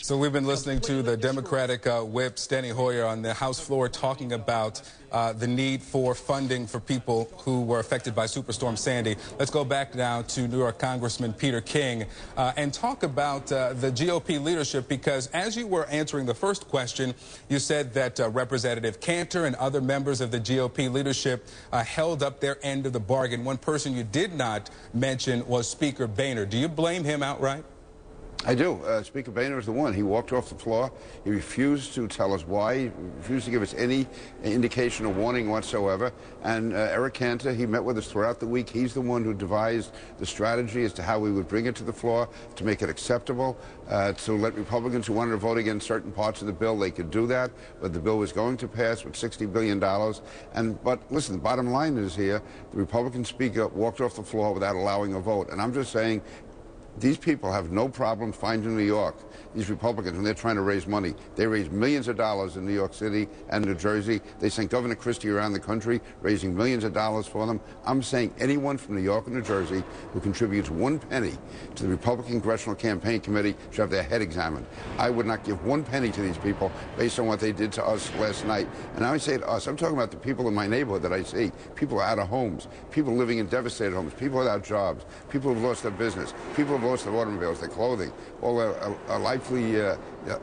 So we've been listening to the Democratic whip, Steny Hoyer, on the House floor talking about the need for funding for people who were affected by Superstorm Sandy. Let's go back now to New York Congressman Peter King and talk about the GOP leadership, because as you were answering the first question, you said that Representative Cantor and other members of the GOP leadership held up their end of the bargain. One person you did not mention was Speaker Boehner. Do you blame him outright? I do. Speaker Boehner is the one. He walked off the floor. He refused to tell us why. He refused to give us any indication or warning whatsoever. And Eric Cantor, he met with us throughout the week. He's the one who devised the strategy as to how we would bring it to the floor to make it acceptable, to let Republicans who wanted to vote against certain parts of the bill, they could do that. But the bill was going to pass with $60 billion. But listen, the bottom line is here, the Republican speaker walked off the floor without allowing a vote. And I'm just saying, these people have no problem finding New York. These Republicans, when they're trying to raise money, they raise millions of dollars in New York City and New Jersey. They sent Governor Christie around the country, raising millions of dollars for them. I'm saying anyone from New York and New Jersey who contributes 1 penny to the Republican Congressional Campaign Committee should have their head examined. I would not give 1 penny to these people based on what they did to us last night. And I say to us, I'm talking about the people in my neighborhood that I see. People are out of homes, people living in devastated homes, people without jobs, people who've lost their business, people who've lost their automobiles, their clothing, all their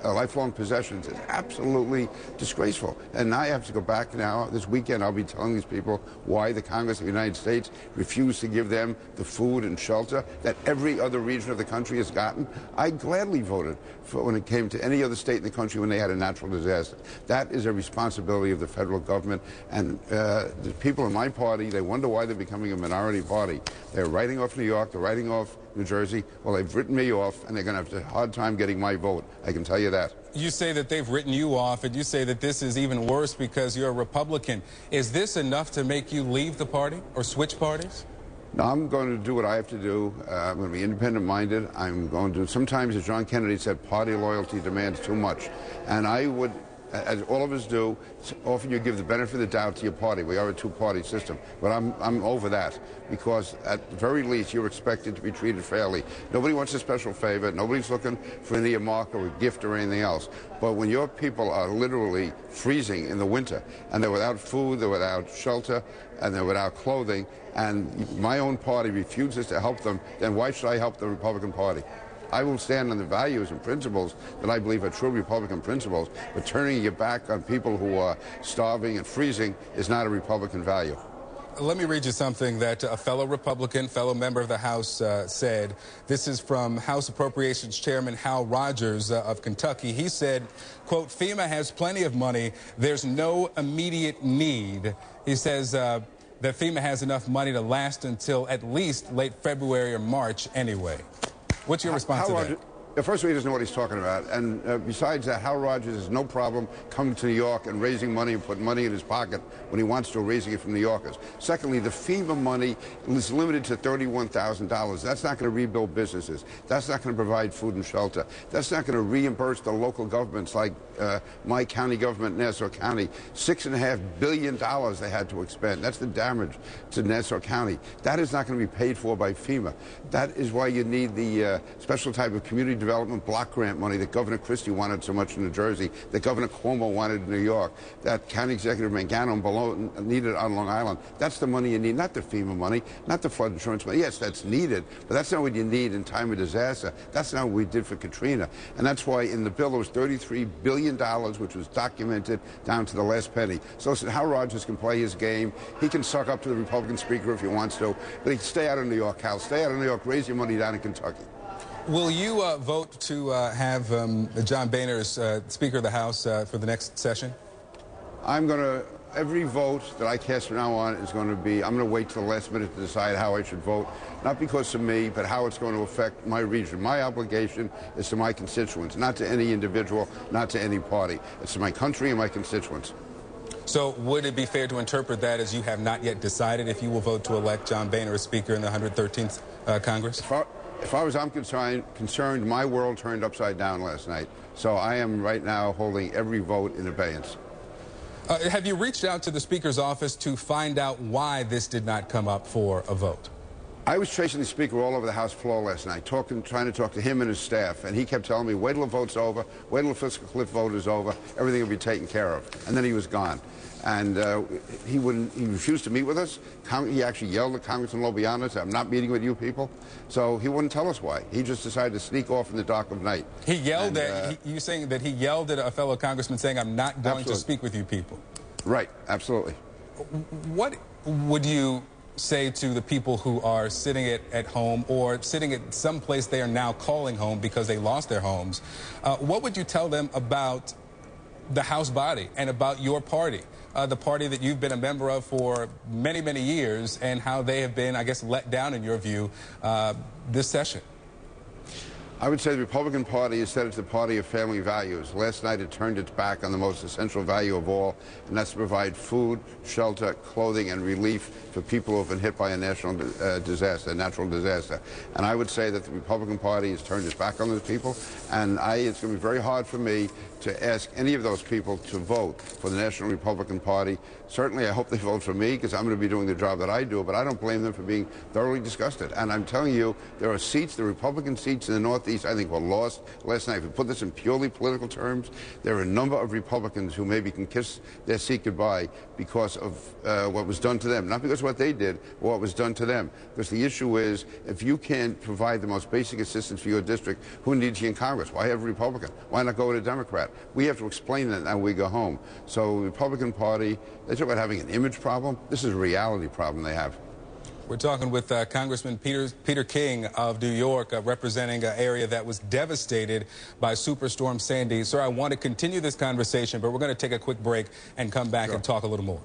lifelong possessions. It's absolutely disgraceful. And now I have to go back now. This weekend I'll be telling these people why the Congress of the United States refused to give them the food and shelter that every other region of the country has gotten. I gladly voted for when it came to any other state in the country when they had a natural disaster. That is a responsibility of the federal government. And the people in my party, they wonder why they're becoming a minority party. They're writing off New York, they're writing off New Jersey. Well, they've written me off, and they're going to have a hard time getting my vote. I can tell you that. You say that they've written you off, and you say that this is even worse because you're a Republican. Is this enough to make you leave the party or switch parties? No, I'm going to do what I have to do. I'm going to be independent-minded. I'm going to, sometimes, as John Kennedy said, party loyalty demands too much. And I would, as all of us do, often you give the benefit of the doubt to your party. We are a two-party system. But I'm over that, because at the very least, you're expected to be treated fairly. Nobody wants a special favor. Nobody's looking for an earmark or a gift or anything else. But when your people are literally freezing in the winter, and they're without food, they're without shelter, and they're without clothing, and my own party refuses to help them, then why should I help the Republican Party? I will stand on the values and principles that I believe are true Republican principles, but turning your back on people who are starving and freezing is not a Republican value. Let me read you something that a fellow Republican, fellow member of the House said. This is from House Appropriations Chairman Hal Rogers of Kentucky. He said, quote, FEMA has plenty of money. There's no immediate need. He says that FEMA has enough money to last until at least late February or March anyway. What's your response to that? First of all, he doesn't know what he's talking about. And besides that, Hal Rogers has no problem coming to New York and raising money and putting money in his pocket when he wants to, raising it from New Yorkers. Secondly, the FEMA money is limited to $31,000. That's not going to rebuild businesses. That's not going to provide food and shelter. That's not going to reimburse the local governments like my county government, Nassau County. $6.5 billion they had to expend. That's the damage to Nassau County. That is not going to be paid for by FEMA. That is why you need the special type of community development block grant money that Governor Christie wanted so much in New Jersey, that Governor Cuomo wanted in New York, that County Executive Mangano and below needed on Long Island. That's the money you need, not the FEMA money, not the flood insurance money. Yes, that's needed, but that's not what you need in time of disaster. That's not what we did for Katrina. And that's why in the bill there was $33 billion, which was documented down to the last penny. So listen, Hal Rogers can play his game. He can suck up to the Republican speaker if he wants to, but he can stay out of New York, Hal. Stay out of New York, raise your money down in Kentucky. Will you vote to have John Boehner as Speaker of the House for the next session? I'm going to, every vote that I cast from now on is going to be, I'm going to wait till the last minute to decide how I should vote, not because of me, but how it's going to affect my region. My obligation is to my constituents, not to any individual, not to any party. It's to my country and my constituents. So would it be fair to interpret that as you have not yet decided if you will vote to elect John Boehner as Speaker in the 113th Congress? As far as I'm concerned, my world turned upside down last night. So I am right now holding every vote in abeyance. Have you reached out to the Speaker's office to find out why this did not come up for a vote? I was chasing the speaker all over the House floor last night, trying to talk to him and his staff, and he kept telling me, wait till the vote's over, wait till the fiscal cliff vote is over, everything will be taken care of. And then he was gone. And he refused to meet with us. He actually yelled at Congressman Lobiana, said, I'm not meeting with you people. So he wouldn't tell us why. He just decided to sneak off in the dark of night. He yelled you saying that he yelled at a fellow congressman saying, I'm not going to speak with you people. Right, absolutely. What would you say to the people who are sitting at home or sitting at some place they are now calling home because they lost their homes? What would you tell them about the House body and about your party, the party that you've been a member of for many, many years, and how they have been, I guess, let down, in your view, this session? I would say the Republican Party has said it's the party of family values. Last night it turned its back on the most essential value of all, and that's to provide food, shelter, clothing, and relief for people who have been hit by a natural disaster. And I would say that the Republican Party has turned its back on those people, and it's going to be very hard for me to ask any of those people to vote for the National Republican Party. Certainly I hope they vote for me, because I'm going to be doing the job that I do, but I don't blame them for being thoroughly disgusted. And I'm telling you, there are seats, the Republican seats in the Northeast, I think were lost last night. If we put this in purely political terms, there are a number of Republicans who maybe can kiss their seat goodbye because of what was done to them. Not because of what they did, but what was done to them. Because the issue is, if you can't provide the most basic assistance for your district, who needs you in Congress? Why have a Republican? Why not go with a Democrat? We have to explain that when we go home. So the Republican Party, they talk about having an image problem. This is a reality problem they have. We're talking with Congressman Peter King of New York, representing an area that was devastated by Superstorm Sandy. Sir, I want to continue this conversation, but we're going to take a quick break and come back and talk a little more.